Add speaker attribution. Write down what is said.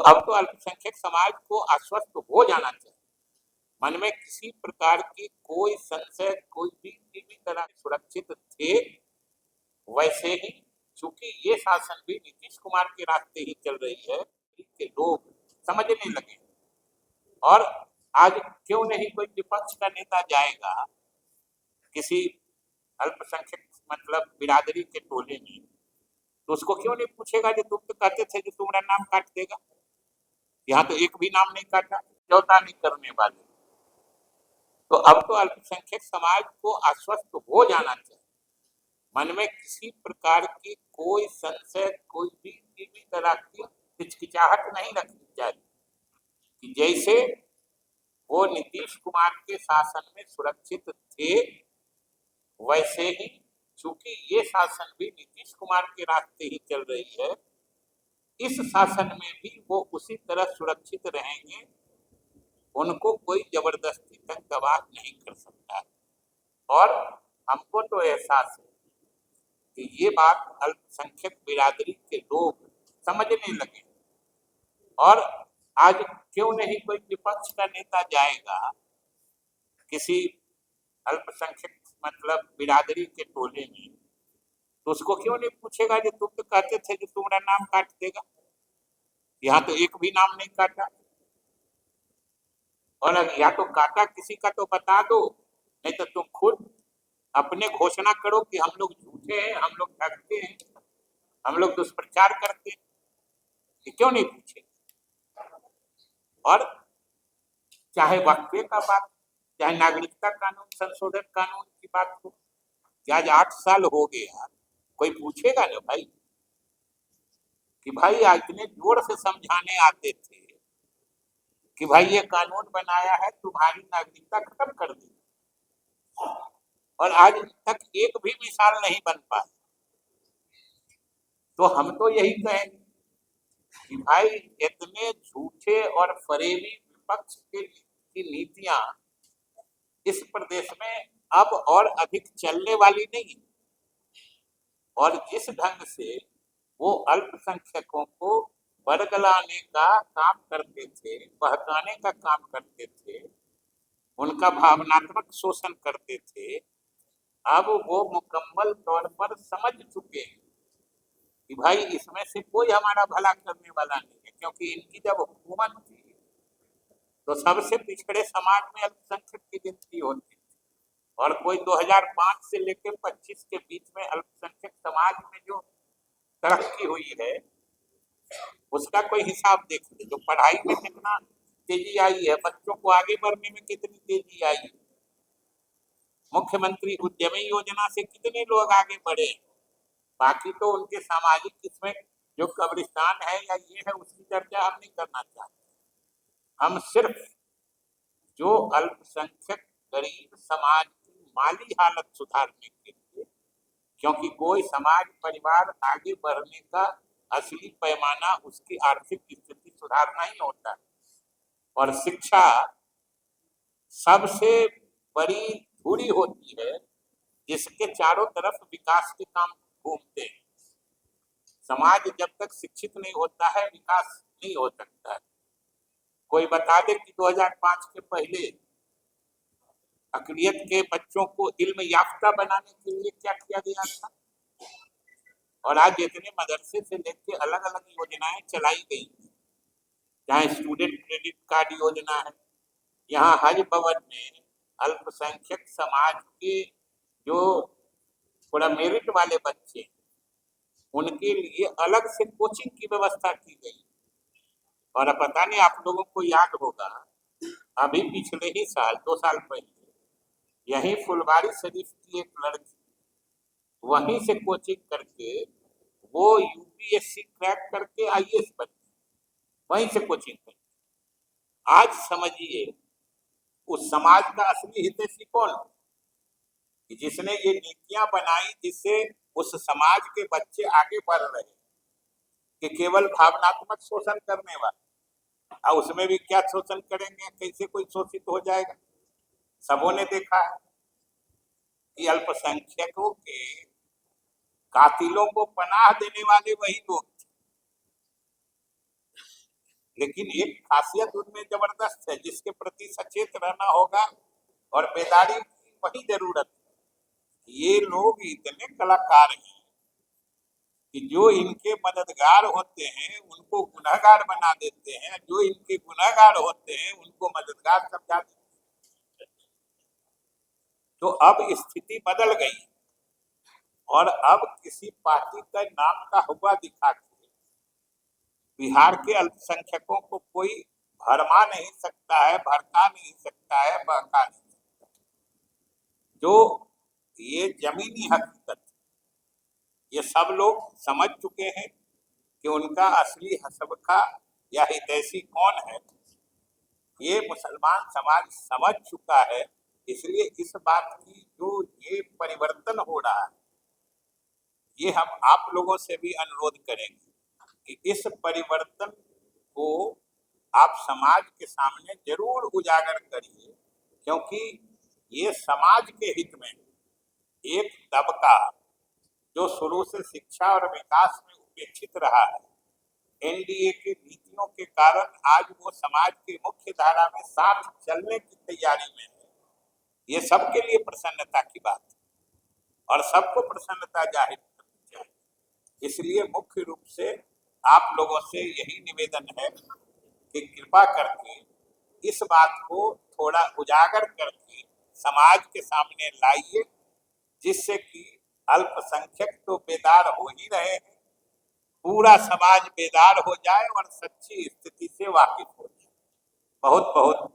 Speaker 1: अब तो अल्पसंख्यक समाज को आश्वस्त हो जाना चाहिए, मन में किसी प्रकार की कोई संशय, कोई भी किसी भी तरह सुरक्षित थे। वैसे ही चूंकि ये शासन भी नीतीश कुमार के रास्ते ही चल रही है, कि लोग समझने लगे। और आज क्यों नहीं कोई विपक्ष का नेता जाएगा किसी अल्पसंख्यक मतलब बिरादरी के टोले में, तो उसको क्यों नहीं पूछेगा कि तुम तो कहते थे कि तुम्हारा नाम काट देगा। यहाँ तो एक भी नाम नहीं काटा, समझौता नहीं करने वाले। तो अब तो अल्पसंख्यक समाज को आश्वस्त हो जाना चाहिए, मन में किसी प्रकार की कोई संशय, कोई भी किसी भी तरह की हिचकिचाहट नहीं रखनी चाहिए कि जैसे वो नीतीश कुमार के शासन में सुरक्षित थे, वैसे ही चूंकि ये शासन भी नीतीश कुमार के रास्ते ही चल रही है, इस शासन में भी वो उसी तरह सुरक्षित रहेंगे। उनको कोई जबरदस्ती तक दबाव नहीं कर सकता। और हमको तो एहसास है कि ये बात अल्पसंख्यक बिरादरी के लोग समझने लगे। और आज क्यों नहीं कोई विपक्ष का नेता जाएगा किसी अल्पसंख्यक मतलब बिरादरी के टोले में, तो उसको क्यों नहीं पूछेगा कि तुम तो कहते थे कि तुम्हारा नाम काट देगा। यहाँ तो एक भी नाम नहीं काटा, और या तो काटा किसी का तो बता दो, नहीं तो तुम खुद अपने घोषणा करो कि हम लोग झूठे हैं, हम लोग ठगते हैं, हम लोग दुष्प्रचार करते हैं। ये क्यों नहीं पूछे। और चाहे वक्फे का बात, चाहे नागरिकता कानून संशोधन कानून की बात हो, कि आज 8 साल हो गया, कोई पूछेगा ना भाई कि भाई आज इतने जोर से समझाने आते थे कि भाई ये कानून बनाया है तुम्हारी नागरिकता खत्म कर दी, और आज तक एक भी मिसाल नहीं बन पाई। तो हम तो यही कहेंगे कि भाई इतने झूठे और फरेबी विपक्ष की नीतियां इस प्रदेश में अब और अधिक चलने वाली नहीं। और जिस ढंग से वो अल्पसंख्यकों को बरगलाने का काम करते थे, बहकाने का काम करते थे, उनका भावनात्मक शोषण करते थे, अब वो मुकम्मल तौर पर समझ चुके हैं कि भाई इसमें से कोई हमारा भला करने वाला नहीं है। क्योंकि इनकी जब हुकूमत थी तो सबसे पिछड़े समाज में अल्पसंख्यक की गिनती होती थी, और कोई 2005 से लेकर 25 के बीच में अल्पसंख्यक समाज में जो तरक्की हुई है उसका कोई हिसाब देख ले। जो पढ़ाई में कितना तेजी आई है, बच्चों को आगे बढ़ने में कितनी तेजी आई है, मुख्यमंत्री उद्यमी योजना से कितने लोग आगे बढ़े। बाकी तो उनके सामाजिक इसमें जो कब्रिस्तान है या ये है उसकी चर्चा हम नहीं करना चाहते। हम सिर्फ जो अल्पसंख्यक गरीब समाज की माली हालत सुधारने के लिए, क्योंकि कोई समाज परिवार आगे बढ़ने का असली पैमाना उसकी आर्थिक स्थिति सुधारना ही होता है। और शिक्षा सबसे बड़ी धुरी होती है जिसके चारों तरफ विकास के काम घूमते हैं। समाज जब तक शिक्षित नहीं होता है विकास नहीं हो सकता है। कोई बता दे कि 2005 के पहले अकलियत के बच्चों को इल्म याफ्ता बनाने के लिए क्या किया गया था। और आज जितने मदरसे से लेकर अलग अलग योजनाएं चलाई गई, चाहे स्टूडेंट क्रेडिट कार्ड योजना है, यहाँ हज भवन में अल्पसंख्यक समाज के जो थोड़ा मेरिट वाले बच्चे उनके लिए अलग से कोचिंग की व्यवस्था की गई। और पता नहीं आप लोगों को याद होगा, अभी पिछले ही साल 2 साल पहले यही फुलवारी शरीफ की एक लड़की वहीं से कोचिंग करके वो यूपीएससी क्रैक करके आईएएस बनी, वहीं से कोचिंग करके। आज समझिए उस समाज का असली हितैषी कौन, कि जिसने ये नीतियां बनाई जिससे उस समाज के बच्चे आगे बढ़ रहे, कि केवल भावनात्मक शोषण करने वाले। और उसमें भी क्या शोषण करेंगे, कैसे कोई शोषित हो जाएगा। सबों ने देखा है कि अल्पसंख्यकों के कातिलों को पनाह देने वाले वही लोग थे। लेकिन एक खासियत उनमें जबरदस्त है जिसके प्रति सचेत रहना होगा, और बेदारी की वही जरूरत है। ये लोग इतने कलाकार हैं कि जो इनके मददगार होते हैं उनको गुनहगार बना देते हैं, जो इनके गुनहगार होते हैं उनको मददगार समझा देते हैं। तो अब स्थिति बदल गई, और अब किसी पार्टी का नाम का हुआ दिखा के बिहार के अल्पसंख्यकों को कोई भरमा नहीं सकता है, भड़का नहीं सकता है, बहका नहीं सकता। जो ये जमीनी हकीकत, ये सब लोग समझ चुके हैं कि उनका असली हसबखा या हितैषी कौन है। ये मुसलमान समाज समझ चुका है। इसलिए इस बात की जो ये परिवर्तन हो रहा है, ये हम आप लोगों से भी अनुरोध करेंगे कि इस परिवर्तन को आप समाज के सामने जरूर उजागर करिए, क्योंकि ये समाज के हित में एक तबका जो शुरू से शिक्षा और विकास में उपेक्षित रहा है, एनडीए की नीतियों के कारण आज वो समाज की मुख्य धारा में साथ चलने की तैयारी में है। ये सबके लिए प्रसन्नता की बात है, और सबको प्रसन्नता जाहिर करनी चाहिए। इसलिए मुख्य रूप से आप लोगों से यही निवेदन है कि कृपा करके इस बात को थोड़ा उजागर करके समाज के सामने लाइए, जिससे कि अल्पसंख्यक तो बेदार हो ही रहे हैं, पूरा समाज बेदार हो जाए और सच्ची स्थिति से वाकिफ हो जाए। बहुत बहुत